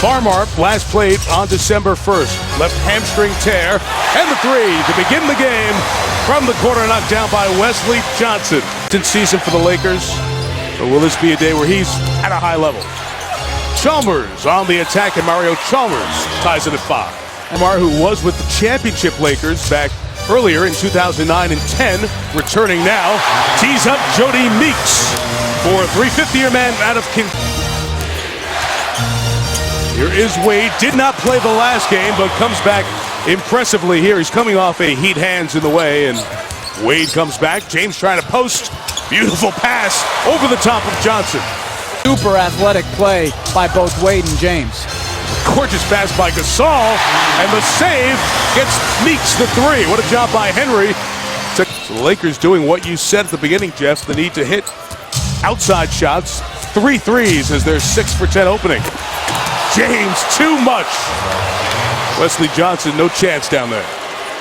Farmar last played on December 1st. Left hamstring tear. And the three to begin the game from the corner, knocked down by Wesley Johnson. Season for the Lakers. Or will this be a day where he's at a high level? Chalmers on the attack, and Mario Chalmers ties it at 5. Amar, who was with the championship Lakers back earlier in 2009 and 10, returning now, tees up Jody Meeks for a 350-year man out of Here is Wade. Did not play the last game, but comes back impressively here. He's coming off a heat hands in the way, and Wade comes back. James trying to post. Beautiful pass over the top of Johnson. Super athletic play by both Wade and James. Gorgeous pass by Gasol, and the save gets Meeks the three. What a job by Henry. So the Lakers doing what you said at the beginning, Jeff, the need to hit outside shots. 3 threes as their 6 for 10 opening. James, too much. Wesley Johnson, no chance down there.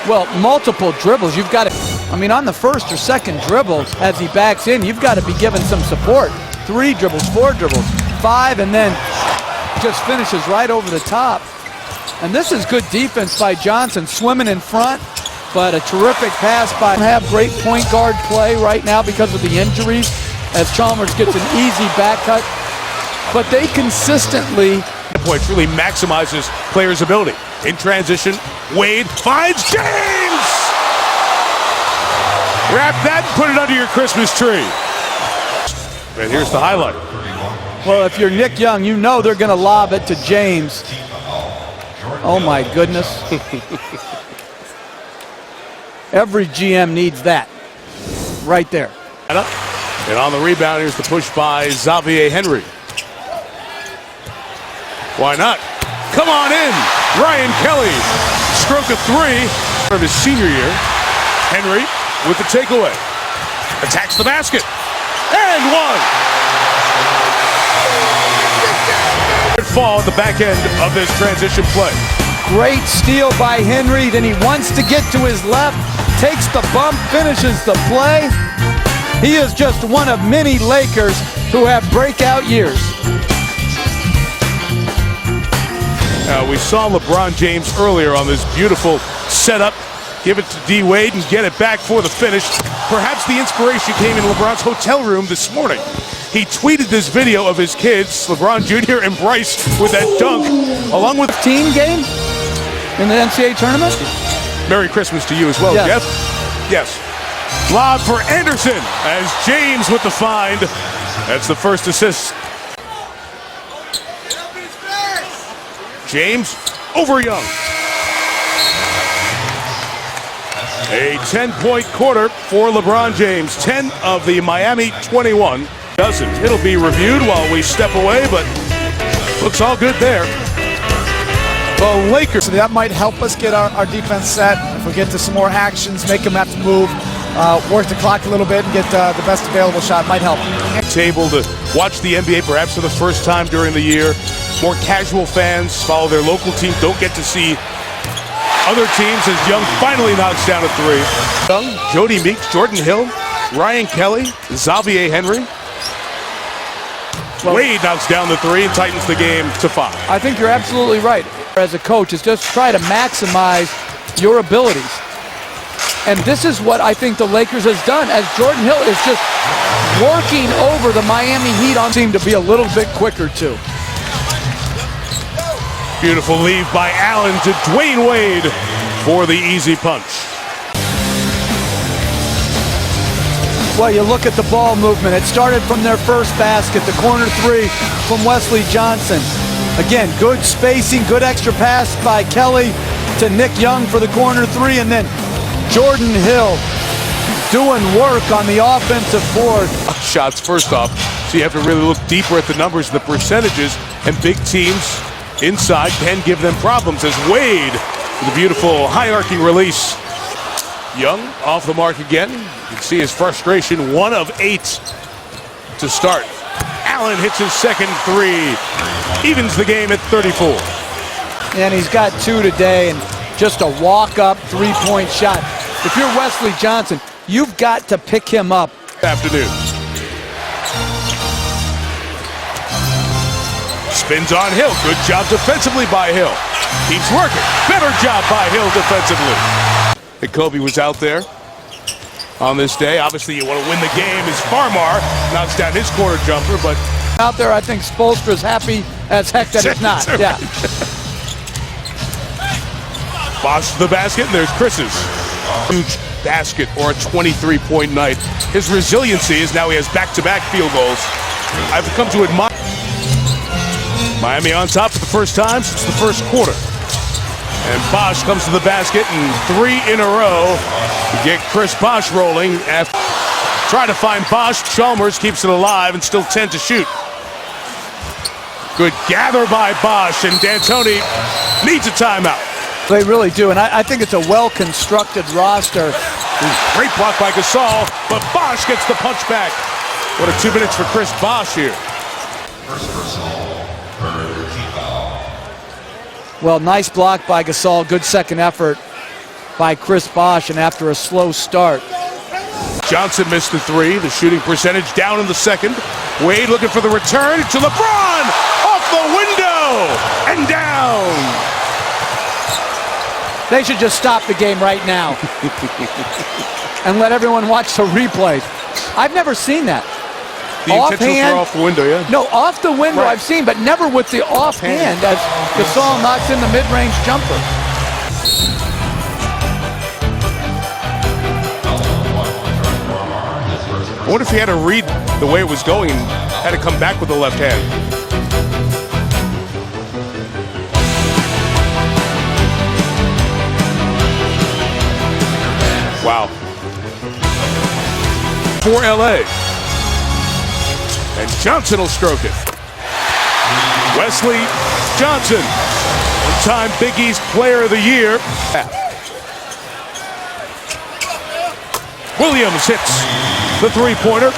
Well, multiple dribbles. You've got to, I mean, on the first or second dribble, as he backs in, you've got to be given some support. 3 dribbles, 4 dribbles, 5, and then just finishes right over the top. And this is good defense by Johnson, swimming in front, but a terrific pass by. Have great point guard play right now because of the injuries, as Chalmers gets an easy back cut. But they consistently. Points really maximizes players' ability. In transition, Wade finds James! Wrap that and put it under your Christmas tree. And here's the highlight. Well, if you're Nick Young, you know they're going to lob it to James. Oh, my goodness. Every GM needs that. Right there. And on the rebound, here's the push by Xavier Henry. Why not? Come on in. Ryan Kelly. Stroke of 3 of his senior year. Henry with the takeaway. Attacks the basket. And 1. Fall at the back end of this transition play. Great steal by Henry. Then he wants to get to his left. Takes the bump. Finishes the play. He is just one of many Lakers who have breakout years. We saw LeBron James earlier on this beautiful setup. Give it to D. Wade and get it back for the finish. Perhaps the inspiration came in LeBron's hotel room this morning. He tweeted this video of his kids, LeBron Jr. and Bryce, with that dunk, along with team game in the NCAA tournament. Merry Christmas to you as well, yes. Jeff. Yes. Lob for Anderson as James with the find. That's the first assist. James over Young. A 10-point quarter for LeBron James. 10 of the Miami 21. Doesn't. It'll be reviewed while we step away, but looks all good there. The Lakers. So that might help us get our defense set. If we get to some more actions, make them have to move, work the clock a little bit, and get the best available shot, might help. Table to watch the NBA perhaps for the first time during the year. More casual fans follow their local team, don't get to see other teams as Young finally knocks down a 3. Young, Jody Meeks, Jordan Hill, Ryan Kelly, Xavier Henry. Wade knocks down the 3 and tightens the game to 5. I think you're absolutely right. As a coach, is just try to maximize your abilities. And this is what I think the Lakers has done, as Jordan Hill is just working over the Miami Heat on seem to be a little bit quicker too. Beautiful leave by Allen to Dwayne Wade for the easy punch. Well, you look at the ball movement. It started from their first basket, the corner 3 from Wesley Johnson. Again, good spacing, good extra pass by Kelly to Nick Young for the corner 3, and then Jordan Hill doing work on the offensive board. Shots first off, so you have to really look deeper at the numbers, the percentages, and big teams inside can give them problems as Wade with a beautiful high arcing release. Young off the mark again. You can see his frustration, 1 of 8 to start. Allen hits his second 3, evens the game at 34. And he's got 2 today, and just a walk-up 3-point shot. If you're Wesley Johnson, you've got to pick him up. Afternoon. Spins on Hill. Good job defensively by Hill. Keeps working. Better job by Hill defensively. And Kobe was out there on this day. Obviously, you want to win the game as Farmar knocks down his corner jumper, but out there, I think Spoelstra's happy as heck that it's not. Yeah. Bosh to the basket, and there's Chris's huge basket or a 23-point night. His resiliency is now he has back-to-back field goals. I've come to admire. Miami on top for the first time since the first quarter. And Bosh comes to the basket, and 3 in a row to get Chris Bosh rolling. After trying to find Bosh, Chalmers keeps it alive and still 10 to shoot. Good gather by Bosh, and D'Antoni needs a timeout. They really do, and I think it's a well-constructed roster. Great block by Gasol, but Bosh gets the punch back. What a 2 minutes for Chris Bosh here. Well, nice block by Gasol. Good second effort by Chris Bosh, and after a slow start. Johnson missed the 3. The shooting percentage down in the second. Wade looking for the return to LeBron. Off the window and down. They should just stop the game right now and let everyone watch the replays. I've never seen that. The intentional throw off the window, yeah? No, off the window right. I've seen, but never with the offhand as Gasol knocks in the mid-range jumper. I wonder if he had to read the way it was going and had to come back with the left hand. Wow. For LA. And Johnson will stroke it. Wesley Johnson, one-time Big East Player of the Year. Williams hits the three-pointer.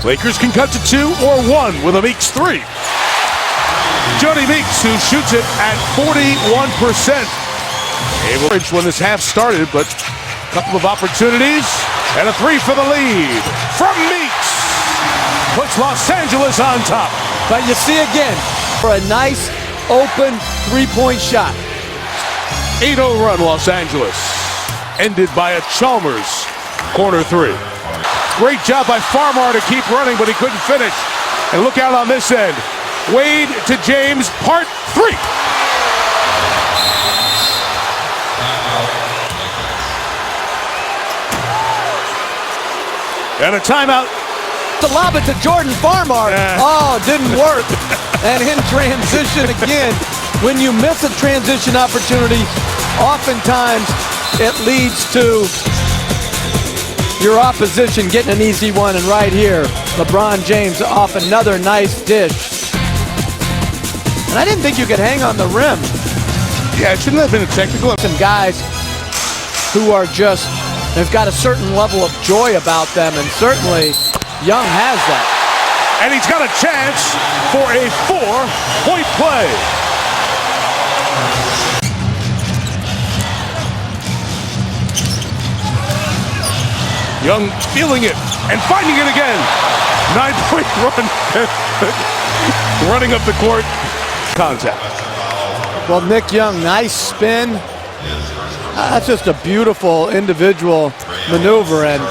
Lakers can cut to 2 or 1 with a Meeks 3. Jody Meeks, who shoots it at 41%. Able to when this half started, but a couple of opportunities and a 3 for the lead from Meeks. Puts Los Angeles on top. But you see again, for a nice open three-point shot. 8-0 run, Los Angeles. Ended by a Chalmers corner 3. Great job by Farmar to keep running, but he couldn't finish. And look out on this end. Wade to James, part 3. And a timeout. To lob it to Jordan Farmar. Oh, didn't work. And in transition again, when you miss a transition opportunity, oftentimes it leads to your opposition getting an easy one. And right here, LeBron James off another nice dish. And I didn't think you could hang on the rim. Yeah, it shouldn't have been a technical. Some guys who are just, they've got a certain level of joy about them, and certainly Young has that. And he's got a chance for a 4-point play. Young feeling it and finding it again. 9-point run. Running up the court. Contact. Well, Nick Young, nice spin. That's just a beautiful individual maneuver, and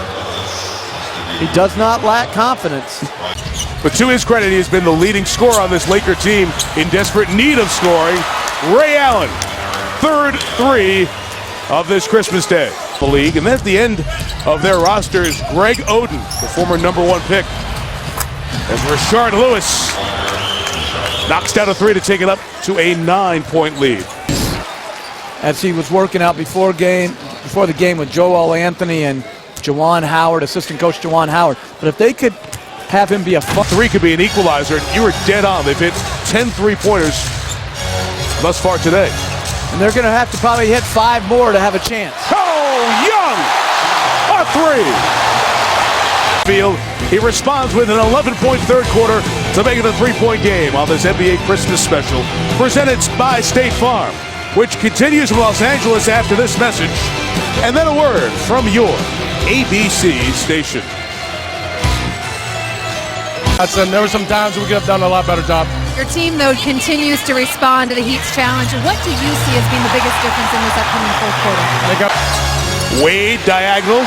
he does not lack confidence. But to his credit, he has been the leading scorer on this Laker team in desperate need of scoring. Ray Allen, third 3 of this Christmas Day. The league, and then at the end of their roster is Greg Oden, the former #1 pick. As Rashard Lewis knocks down a 3 to take it up to a 9-point lead. As he was working out before the game with Joel Anthony and Juwan Howard, assistant coach Juwan Howard. But if they could have him be a 3 could be an equalizer. You were dead on. They've hit 10 3-pointers thus far today. And they're going to have to probably hit 5 more to have a chance. Oh, Young! A 3! Field. He responds with an 11-point third quarter to make it a 3-point game on this NBA Christmas special, presented by State Farm, which continues in Los Angeles after this message, and then a word from your ABC station. There were some times we could have done a lot better job. Your team, though, continues to respond to the Heat's challenge. What do you see as being the biggest difference in this upcoming fourth quarter? Wade diagonal.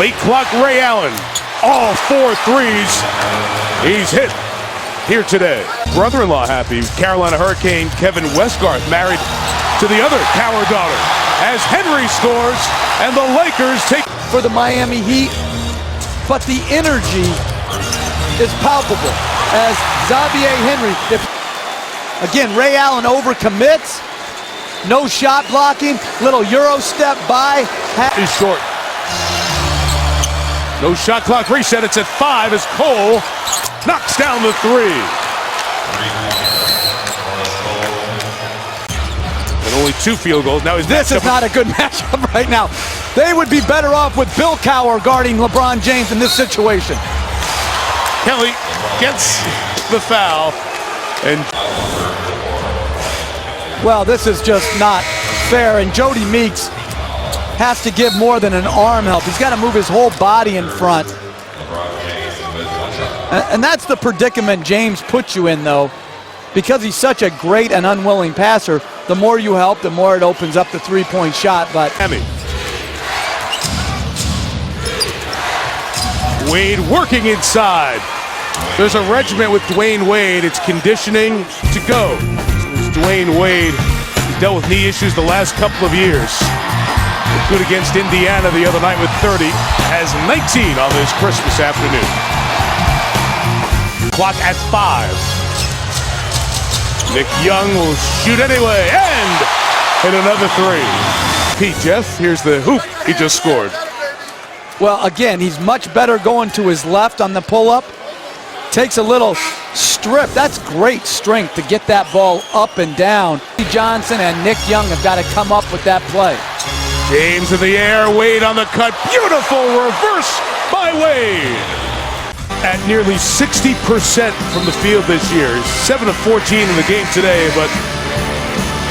Late clock Ray Allen. All 4 threes. He's hit here today. Brother-in-law happy. Carolina Hurricane Kevin Westgarth married to the other Cower daughter. As Henry scores and the Lakers take For the Miami Heat, but the energy is palpable as Xavier Henry, again, Ray Allen overcommits, no shot blocking, little Euro step by. He's short. No shot clock reset. It's at 5 as Cole knocks down the 3. And only 2 field goals. Now This is not a good matchup right now. They would be better off with Bill Cower guarding LeBron James in this situation. Kelly gets the foul. And well, this is just not fair, and Jody Meeks has to give more than an arm help. He's got to move his whole body in front. And that's the predicament James puts you in, though. Because he's such a great and unwilling passer, the more you help, the more it opens up the three-point shot. But Wade working inside. There's a regimen with Dwayne Wade. It's conditioning to go. It's Dwayne Wade. He's dealt with knee issues the last couple of years. Good against Indiana the other night with 30. Has 19 on this Christmas afternoon. Clock at 5. Nick Young will shoot anyway and hit another 3. Pete, Jeff, here's the hoop he just scored. well, again, he's much better going to his left on the pull-up. Takes a little strip. That's great strength to get that ball up and down. Johnson and Nick Young have got to come up with that play. James in the air, Wade on the cut. Beautiful reverse by Wade. At nearly 60% from the field this year. 7 of 14 in the game today, but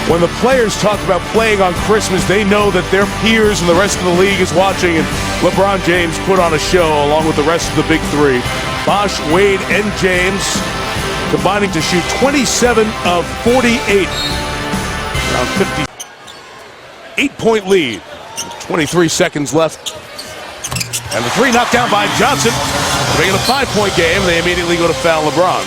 when the players talk about playing on Christmas, they know that their peers and the rest of the league is watching, and LeBron James put on a show along with the rest of the big 3. Bosh, Wade, and James combining to shoot 27 of 48. Around 50. 8-point lead. 23 seconds left. And the 3 knocked down by Johnson. They get a 5-point game, and they immediately go to foul LeBron.